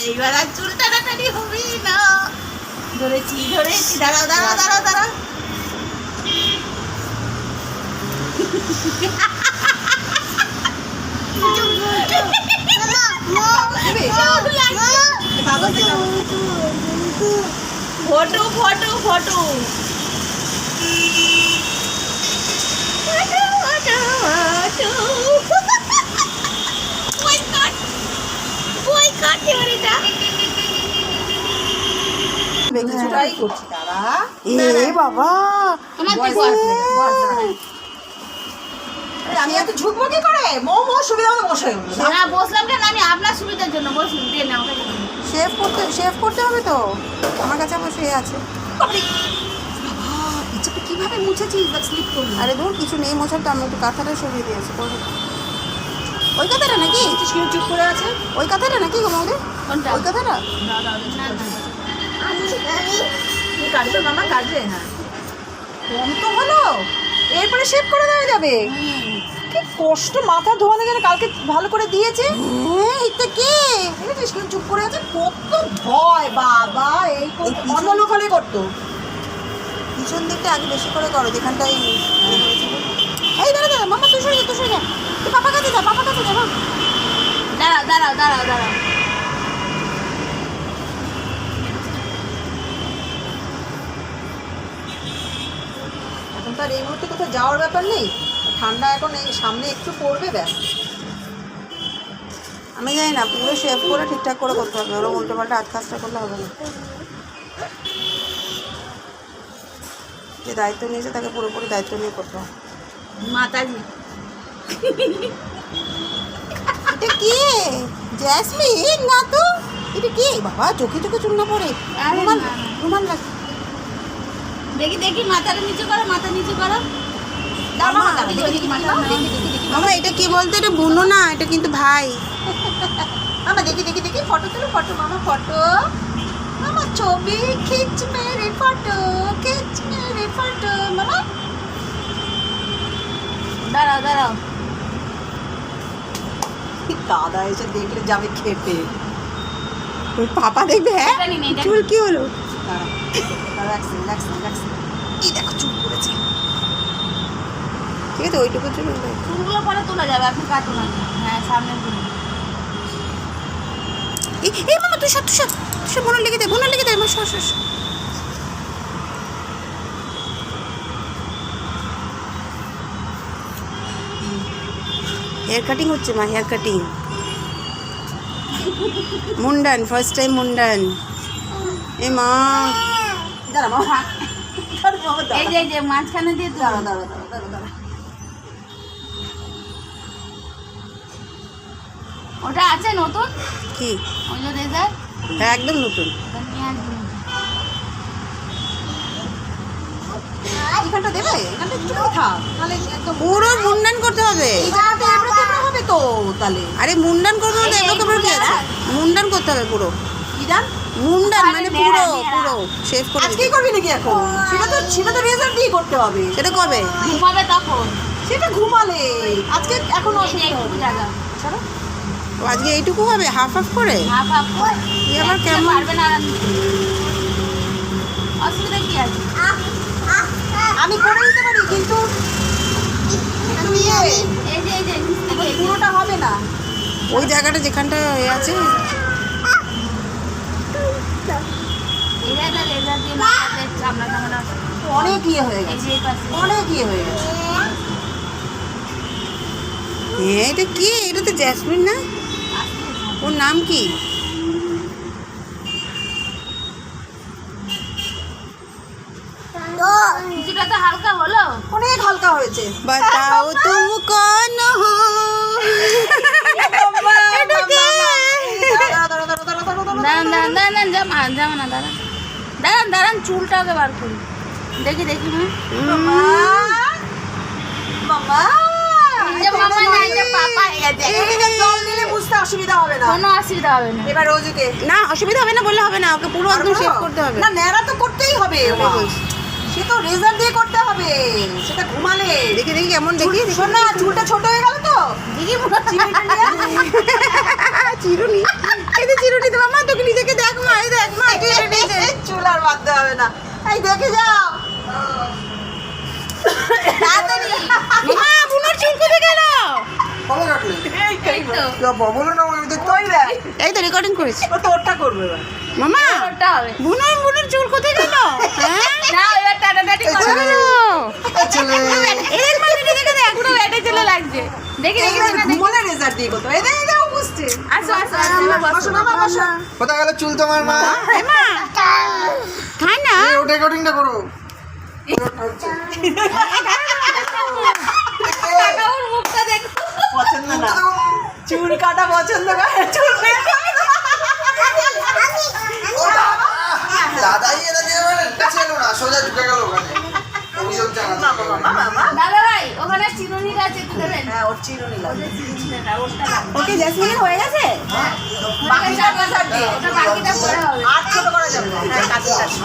এইবার আর চুল টানাটানি হবে না। ধরেছি দাঁড়াও দাঁড়াও দাঁড়াও দাঁড়াও। ফটো ফটো ফটো আমি এত ঝুঁকবো কি করে? সুবিধা মতো বসে বসলাম কেন? আমি আপনার সুবিধার জন্য বসুন। শেভ করতে হবে তো, আমার কাছে বসে আছে। কিভাবে মুছেছিস? স্লিপ করলি? আরে ধর কিছু নেই মোছার, তো আমি একটু কাঁথাটা সরিয়ে দিয়েছি। ওই কাঁথাটা নাকি চুপ করে আছে? ওই কাঁথাটা নাকি গো মৌদি? ওই কাঁথাটা কাটবে মামা, কাটবে। হ্যাঁ কম তো হলো, এরপরে শেভ করে দেওয়া যাবে। কি কষ্ট মাথা ধোয়ানোর জন্য কালকে ভালো করে দিয়েছে। এইটা কি চুপ করে আছে? কত ভয় বাবা! এই অন্য লোক হলে করতো। পিছন দিকটা আগে বেশি করে করো, যেখানটাই এই দাঁড়া দাঁড়া মামা, তুই সরে যা, তুই সরে যা, তুই পাপা কাছে যা, পাপা কাছে যা। দাঁড়াও দাঁড়াও দাঁড়াও দাঁড়াও। এখন তো আর এই মুহূর্তে কোথাও যাওয়ার ব্যাপার নেই, ঠান্ডা এখন এই সামনে একটু পড়বে, ব্যাস। আমি জানি না, পুরো শেভ করে ঠিকঠাক করে করতে হবে, ওরা উল্টো পাল্টা হাত কাজটা করলে হবে না। যে দায়িত্ব নিয়েছে তাকে পুরোপুরি দায়িত্ব নিয়ে করতে হবে। মাতাজি এটা কি জেসমিন? না তো, এটা কি বাবা? চোখে চোখে চুল না পড়ে? রুমাল রুমাল রাখ। দেখি দেখি মাথাটা নিচে করো, মাথা নিচে করো। মামা এটা কি বলতে? এটা বোনো না, এটা কিন্তু ভাই। মামা দেখি দেখি দেখি, ফটো তুলো, ফটো মামা, ফটো মামা, ছবি খিচ মেরে ফটো, খিচ মেরে ফটো মামা। দাঁড়াও দাঁড়াও, দাদা এসে দেখলে যাবে খেপে। ওই পাপা দেখবে। হ্যাঁ চুল কি হলো? এই দেখো চুল করেছে। ঠিক আছে, ওইটুকু চুল চুলগুলো পরে তোলা যাবে, আপনি কাটুন না। হ্যাঁ সামনে এই মামা তুই সব বোনার লেগে দে, বোনার লেগে দে। আমার সর হেয়ার কাটিং হচ্ছে মা, হেয়ার কাটিং। মুন্ডান, ফার্স্ট টাইম মুন্ডান। এ মা দাঁড়া মামা, এই যে মাঝখানে দিয়ে দাঁড়া দাঁড়া দাঁড়া দাঁড়া দাঁড়া। ওটা আছে নতুন কি? ওই যে রেজার। হ্যাঁ একদম নতুন। এখানটা দেবে, এখানটা একটু থাক, তাহলে একদম পুরো মুন্ডান করতে হবে। এই জায়গাতে এবড়ো খেবড়ো হবে তো তাহলে। আরে মুন্ডান করতে হবে, এবড়ো খেবড়ো কি আছে? মুন্ডান করতে হবে পুরো। কি জান? মুন্ডান মানে পুরো পুরো শেভ করে। আজকেই করবি নাকি এখন? সেটা তো রেজার দিয়ে করতে হবে। সেটা কবে? ঘুমাবে তখন। সেটা ঘুমালে, আজকে এখন অসুবিধা হবে। ছাড়ো, ও আজকে এইটুকু হবে হাফ হাফ করে? হাফ হাফ করে। এই আবার কেমন? পারবে না, অসুবিধা কি আছে? আমি করে দিতে পারি, কিন্তু এই যে পুরোটা হবে না। ওই জায়গাটা যেখানটা আছে অনেক ইয়ে হয়ে গেছে, অনেক ইয়ে হয়ে গেছে। হ্যাঁ এটা কি? এটা তো জেসমিন না? ওর নাম কি? কিছুটা তো হালকা হলো, অনেক হালকা হয়েছে। বাতাও তুম কোন হো? দাঁড়ান চুলটাকে বার করি, দেখি দেখি। অসুবিধা হবে না, কোনো অসুবিধা হবে না। এবার রোজুকে না অসুবিধা হবে না বললে হবে না, ওকে পুরো একদম শেভ করতে হবে। না ন্যাড়া তো করতেই হবে, সে তো রেজার দিয়ে করতে হবে, সেটা ঘুমালে। দেখি দেখি কেমন দেখি শোন না, চুলটা ছোট হয়ে গেল তো দেখি চিরুনিটা নিয়ে আয়। চিরুনি, এই যে চিরুনি তো মামা, তোকে নিজেকে দেখ মা, এই দেখ মা, তুই এটা নিজে চুল আর বাঁধতে হবে না, এই দেখে যাও। তাড়াতাড়ি মা, বুনোর চুল কোথায় গেল? কবে কাটলে? এই তো। বলো না আমি দেখতে ওই দেখ, এই তো রেকর্ডিং করেছি ও তো ওরটা করবে এবার। মামা। ওটা হবে বুনোর চুল কোথায় গেল? হ্যাঁ না এবার টাটাটাটি এই করো ছেলে, এই ছেলে। এই দেখ মা, নিজে দেখে দেখ। পুরো ব্যাটে চলে লাগছে দেখি দেখি এইবার ঘুমোলে রেজার দিয়ে করতে হবে। এই দেখ, এই দেখ, ও বুঝছে। আসো আসো আসো এবার বসো। বসো মামা, বসো। কোথায় গেল চুল তোমার মা? এই মা, খাই না। এই ওটা রেকর্ডিংটা করো। কাকার মুখটা দেখো পছন্দ না, চুল কাটা পছন্দ করে, চুল বের করে না। দাদাই এটা দিয়ে ছিল না, সোজা ঢুকে গেল ওখানে। অভিযোগ জানাতে মামা, মামা, মামা। দাদা ভাই ওখানে চিরুনিটা আছে একটু দেবেন হ্যাঁ, ওর চিরুনি লাগবে। ওটা লাগবে। ওকে জেসমিন হয়ে গেছে? বাকিটা রেজার দিয়ে। ওটা বাকিটা পরে হবে আর ছোট করা যাবে না। হ্যাঁ, কাছে কাছে।